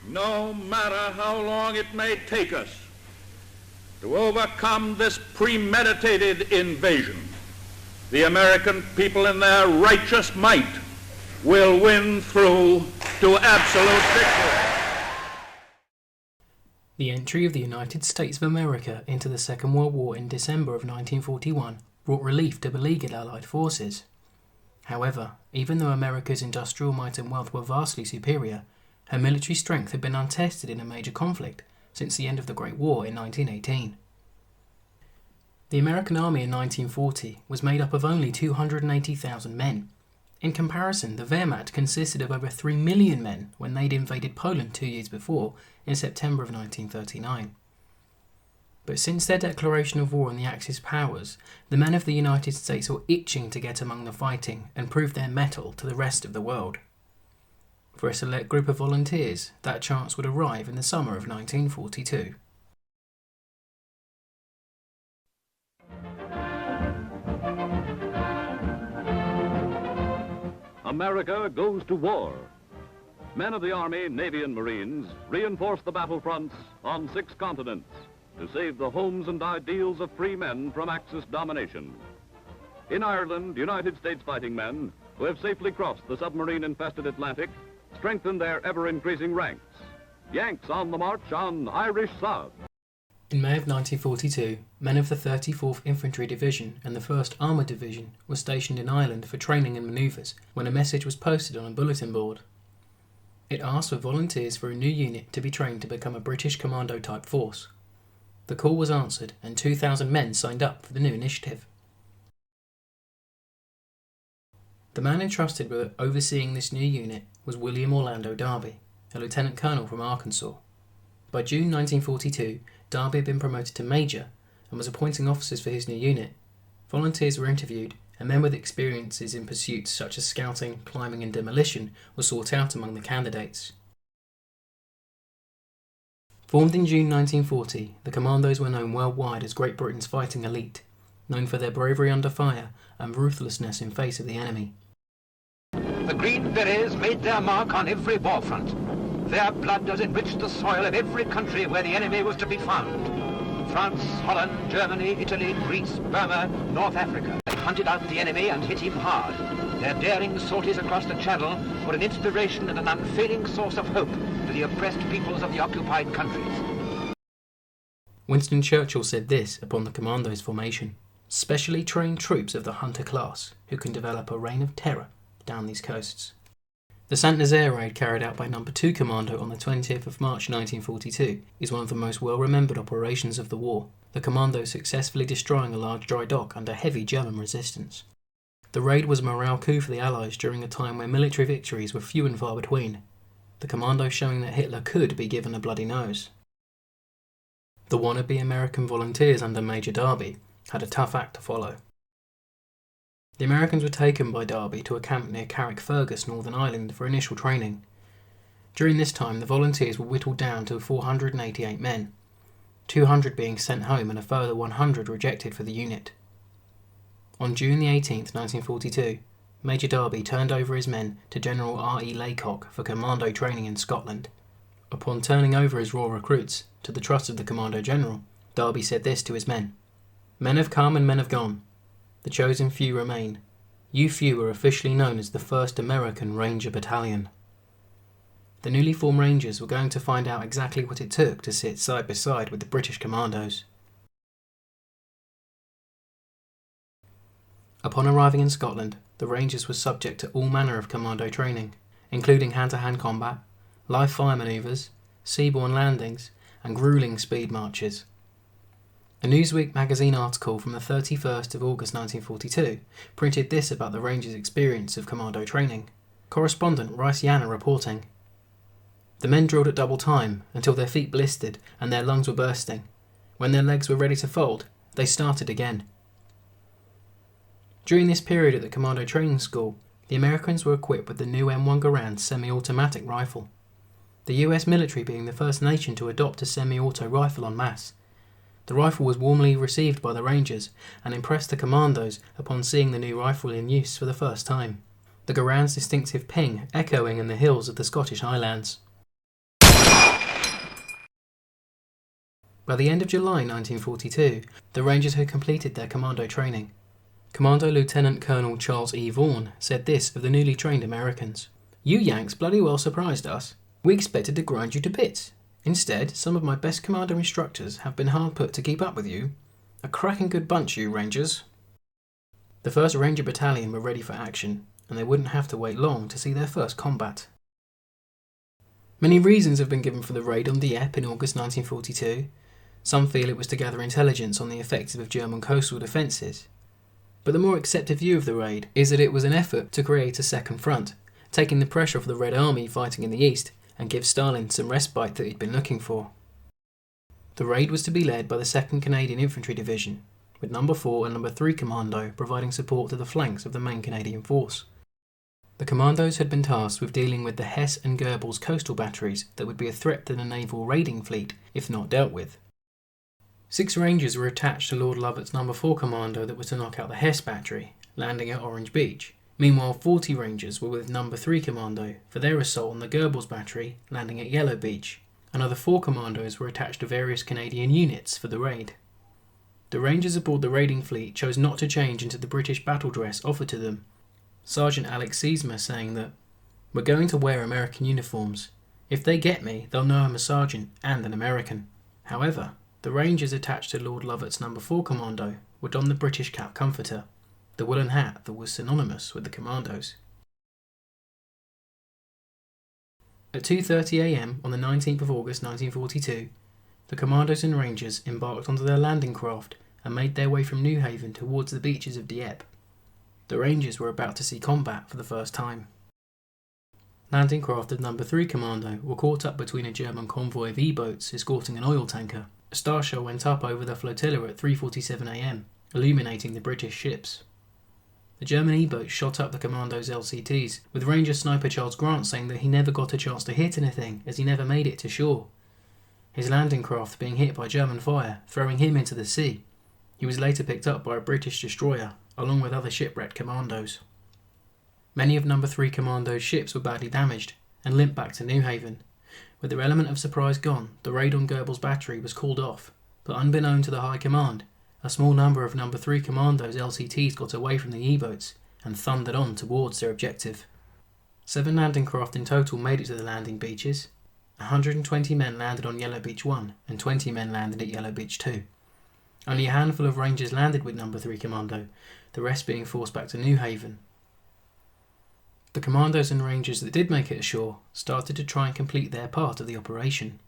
no matter how long it may take us to overcome this premeditated invasion, the American people in their righteous might will win through to absolute victory. The entry of the United States of America into the Second World War in December of 1941 brought relief to beleaguered Allied forces. However, even though America's industrial might and wealth were vastly superior, her military strength had been untested in a major conflict since the end of the Great War in 1918. The American army in 1940 was made up of only 280,000 men. In comparison, the Wehrmacht consisted of over 3 million men when they'd invaded Poland 2 years before, in September of 1939. But since their declaration of war on the Axis powers, the men of the United States were itching to get among the fighting and prove their mettle to the rest of the world. For a select group of volunteers, that chance would arrive in the summer of 1942. America goes to war. Men of the Army, Navy, and Marines reinforce the battlefronts on 6 continents to save the homes and ideals of free men from Axis domination. In Ireland, United States fighting men who have safely crossed the submarine-infested Atlantic strengthen their ever-increasing ranks. Yanks on the march on Irish sod. In May of 1942, men of the 34th Infantry Division and the 1st Armoured Division were stationed in Ireland for training and manoeuvres when a message was posted on a bulletin board. It asked for volunteers for a new unit to be trained to become a British commando-type force. The call was answered and 2,000 men signed up for the new initiative. The man entrusted with overseeing this new unit was William Orlando Darby, a lieutenant colonel from Arkansas. By June 1942, Darby had been promoted to major and was appointing officers for his new unit. Volunteers were interviewed, and men with experiences in pursuits such as scouting, climbing and demolition were sought out among the candidates. Formed in June 1940, the Commandos were known worldwide as Great Britain's fighting elite, known for their bravery under fire and ruthlessness in face of the enemy. The Green Berets made their mark on every war front. Their blood has enriched the soil of every country where the enemy was to be found. France, Holland, Germany, Italy, Greece, Burma, North Africa. They hunted out the enemy and hit him hard. Their daring sorties across the Channel were an inspiration and an unfailing source of hope to the oppressed peoples of the occupied countries. Winston Churchill said this upon the Commandos formation: "Specially trained troops of the hunter class who can develop a reign of terror down these coasts." The Saint Nazaire raid carried out by No. 2 Commando on the 20th of March 1942 is one of the most well-remembered operations of the war, the Commandos successfully destroying a large dry dock under heavy German resistance. The raid was a morale coup for the Allies during a time where military victories were few and far between, the Commandos showing that Hitler could be given a bloody nose. The wannabe American volunteers under Major Darby had a tough act to follow. The Americans were taken by Darby to a camp near Carrickfergus, Northern Ireland, for initial training. During this time, the volunteers were whittled down to 488 men, 200 being sent home and a further 100 rejected for the unit. On June 18, 1942, Major Darby turned over his men to General R.E. Laycock for commando training in Scotland. Upon turning over his raw recruits to the trust of the Commando General, Darby said this to his men: "Men have come and men have gone. The chosen few remain. You few are officially known as the 1st American Ranger Battalion." The newly formed Rangers were going to find out exactly what it took to sit side by side with the British Commandos. Upon arriving in Scotland, the Rangers were subject to all manner of commando training, including hand-to-hand combat, live fire manoeuvres, seaborne landings, and gruelling speed marches. A Newsweek magazine article from the 31st of August 1942 printed this about the Rangers' experience of commando training. Correspondent Rice Yanna reporting: "The men drilled at double time until their feet blistered and their lungs were bursting. When their legs were ready to fold, they started again." During this period at the Commando Training School, the Americans were equipped with the new M1 Garand semi-automatic rifle, the US military being the first nation to adopt a semi-auto rifle en masse. The rifle was warmly received by the Rangers and impressed the Commandos upon seeing the new rifle in use for the first time, the Garand's distinctive ping echoing in the hills of the Scottish Highlands. By the end of July 1942, the Rangers had completed their commando training. Commando Lieutenant Colonel Charles E. Vaughan said this of the newly trained Americans: "You Yanks bloody well surprised us. We expected to grind you to bits. Instead, some of my best commando instructors have been hard put to keep up with you. A cracking good bunch, you Rangers." The 1st Ranger Battalion were ready for action, and they wouldn't have to wait long to see their first combat. Many reasons have been given for the raid on Dieppe in August 1942. Some feel it was to gather intelligence on the effects of German coastal defences. But the more accepted view of the raid is that it was an effort to create a second front, taking the pressure off the Red Army fighting in the east and give Stalin some respite that he'd been looking for. The raid was to be led by the 2nd Canadian Infantry Division, with No. 4 and No. 3 Commando providing support to the flanks of the main Canadian force. The Commandos had been tasked with dealing with the Hesse and Goebbels coastal batteries that would be a threat to the naval raiding fleet if not dealt with. 6 Rangers were attached to Lord Lovat's No. 4 Commando that was to knock out the Hesse battery, landing at Orange Beach. Meanwhile, 40 Rangers were with No. 3 Commando for their assault on the Goebbels battery, landing at Yellow Beach. Another 4 Commandos were attached to various Canadian units for the raid. The Rangers aboard the raiding fleet chose not to change into the British battle dress offered to them, Sergeant Alex Seesma saying that, "We're going to wear American uniforms. If they get me, they'll know I'm a sergeant and an American." However, the Rangers attached to Lord Lovat's No. 4 Commando would don the British cap comforter, the woolen hat that was synonymous with the Commandos. At 2:30 a.m. on the 19th of August 1942, the Commandos and Rangers embarked onto their landing craft and made their way from New Haven towards the beaches of Dieppe. The Rangers were about to see combat for the first time. Landing craft of No. 3 Commando were caught up between a German convoy of E-boats escorting an oil tanker. A star shell went up over the flotilla at 3:47 a.m, illuminating the British ships. The German E-boats shot up the Commandos' LCTs, with Ranger sniper Charles Grant saying that he never got a chance to hit anything as he never made it to shore. His landing craft being hit by German fire, throwing him into the sea. He was later picked up by a British destroyer, along with other shipwrecked Commandos. Many of No. 3 Commando's ships were badly damaged and limped back to New Haven. With their element of surprise gone, the raid on Goebbels' battery was called off, but unbeknown to the High Command, a small number of No. 3 Commando's LCTs got away from the E-boats and thundered on towards their objective. 7 landing craft in total made it to the landing beaches. 120 men landed on Yellow Beach 1 and 20 men landed at Yellow Beach 2. Only a handful of Rangers landed with No. 3 Commando, the rest being forced back to New Haven. The Commandos and Rangers that did make it ashore started to try and complete their part of the operation.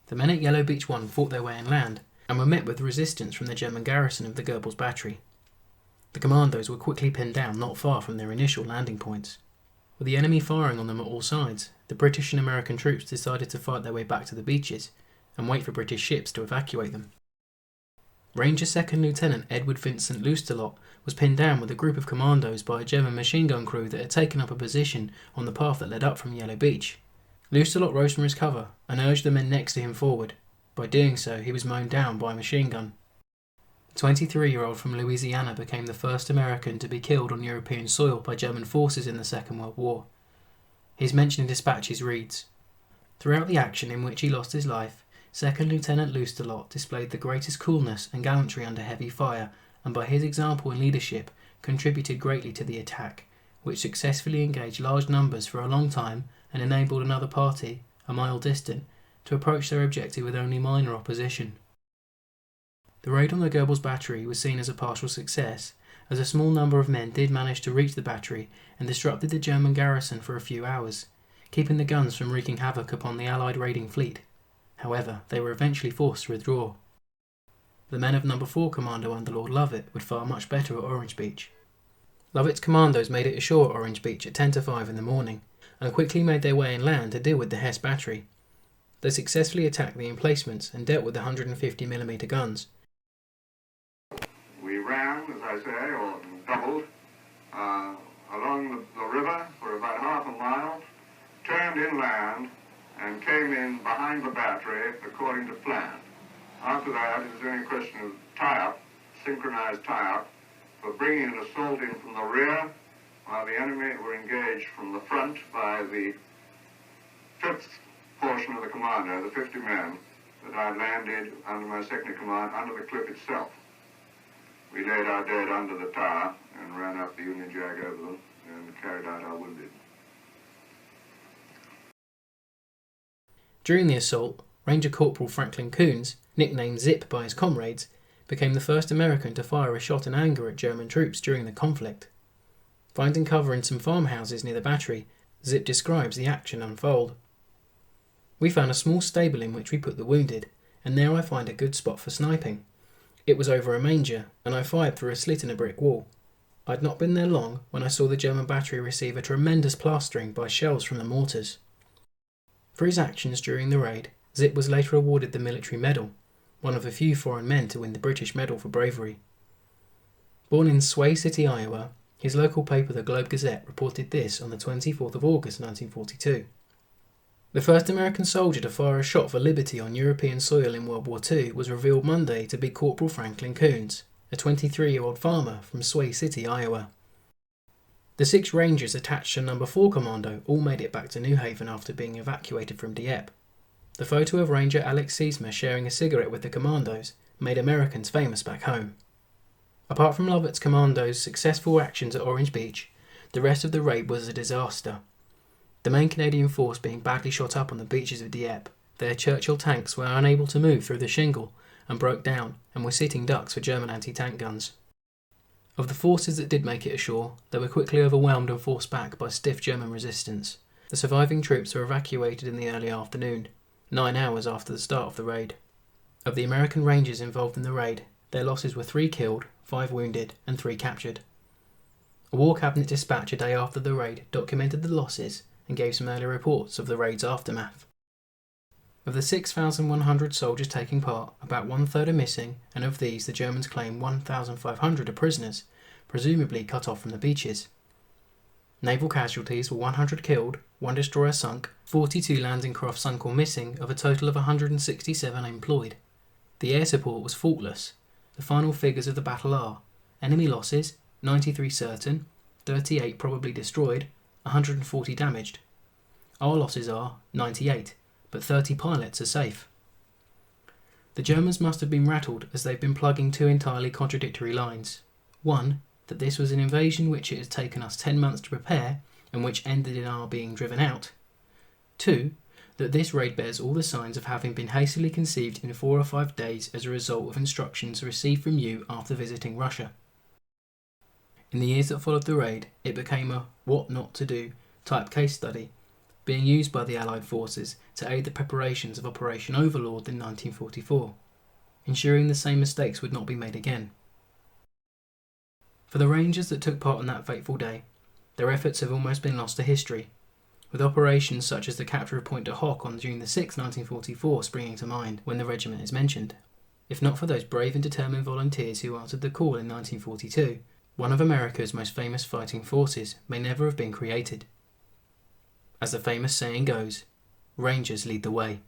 The men at Yellow Beach 1 fought their way inland and were met with resistance from the German garrison of the Goebbels battery. The Commandos were quickly pinned down not far from their initial landing points. With the enemy firing on them at all sides, the British and American troops decided to fight their way back to the beaches and wait for British ships to evacuate them. Ranger 2nd Lieutenant Edward Vincent Loustalot was pinned down with a group of Commandos by a German machine gun crew that had taken up a position on the path that led up from Yellow Beach. Loustalot rose from his cover and urged the men next to him forward. By doing so, he was mown down by a machine gun. The 23-year-old from Louisiana became the first American to be killed on European soil by German forces in the Second World War. His mention in dispatches reads, "Throughout the action in which he lost his life, 2nd Lieutenant Loustalot displayed the greatest coolness and gallantry under heavy fire, and by his example and leadership contributed greatly to the attack, which successfully engaged large numbers for a long time and enabled another party, a mile distant, to approach their objective with only minor opposition." The raid on the Goebbels battery was seen as a partial success, as a small number of men did manage to reach the battery and disrupted the German garrison for a few hours, keeping the guns from wreaking havoc upon the Allied raiding fleet. However, they were eventually forced to withdraw. The men of No. 4 Commando under Lord Lovat would fare much better at Orange Beach. Lovat's Commandos made it ashore at Orange Beach at 10 to 5 in the morning, and quickly made their way inland to deal with the Hesse battery. They successfully attacked the emplacements and dealt with the 150mm guns. We ran, as I say, or doubled, along the river for about half a mile, turned inland, and came in behind the battery according to plan. After that, it was only a question of tie-up, synchronized tie-up, for bringing an assault in from the rear, while the enemy were engaged from the front by the 5th portion of the commando, the 50 men, that I landed under my second in command under the cliff itself. We laid our dead under the tower and ran up the Union Jack over them and carried out our wounded. During the assault, Ranger Corporal Franklin Coons, nicknamed Zip by his comrades, became the first American to fire a shot in anger at German troops during the conflict. Finding cover in some farmhouses near the battery, Zip describes the action unfold. "We found a small stable in which we put the wounded, and there I find a good spot for sniping. It was over a manger, and I fired through a slit in a brick wall. I'd not been there long when I saw the German battery receive a tremendous plastering by shells from the mortars." For his actions during the raid, Zip was later awarded the Military Medal, one of the few foreign men to win the British Medal for bravery. Born in Sway City, Iowa, his local paper, the Globe Gazette, reported this on the 24th of August 1942. The first American soldier to fire a shot for liberty on European soil in World War II was revealed Monday to be Corporal Franklin Coons, a 23-year-old farmer from Sway City, Iowa. The 6 Rangers attached to No. 4 Commando all made it back to New Haven after being evacuated from Dieppe. The photo of Ranger Alex Seesma sharing a cigarette with the Commandos made Americans famous back home. Apart from Lovett's Commandos' successful actions at Orange Beach, the rest of the raid was a disaster. The main Canadian force being badly shot up on the beaches of Dieppe, their Churchill tanks were unable to move through the shingle and broke down and were sitting ducks for German anti-tank guns. Of the forces that did make it ashore, they were quickly overwhelmed and forced back by stiff German resistance. The surviving troops were evacuated in the early afternoon, 9 hours after the start of the raid. Of the American Rangers involved in the raid, their losses were 3 killed, 5 wounded, and 3 captured. A War Cabinet dispatch a day after the raid documented the losses and gave some early reports of the raid's aftermath. Of the 6,100 soldiers taking part, about 1/3 are missing, and of these the Germans claim 1,500 are prisoners, presumably cut off from the beaches. Naval casualties were 100 killed, 1 destroyer sunk, 42 landing craft sunk or missing, of a total of 167 employed. The air support was faultless. The final figures of the battle are: enemy losses, 93 certain, 38 probably destroyed, 140 damaged. Our losses are 98, but 30 pilots are safe. The Germans must have been rattled as they've been plugging 2 entirely contradictory lines. One, that this was an invasion which it has taken us 10 months to prepare and which ended in our being driven out. 2, that this raid bears all the signs of having been hastily conceived in 4 or 5 days as a result of instructions received from you after visiting Russia. In the years that followed the raid, it became a what not to do type case study, being used by the Allied forces to aid the preparations of Operation Overlord in 1944, ensuring the same mistakes would not be made again. For the Rangers that took part on that fateful day, their efforts have almost been lost to history, with operations such as the capture of Pointe du Hoc on June 6, 1944 springing to mind when the regiment is mentioned. If not for those brave and determined volunteers who answered the call in 1942, one of America's most famous fighting forces may never have been created. As the famous saying goes, Rangers lead the way.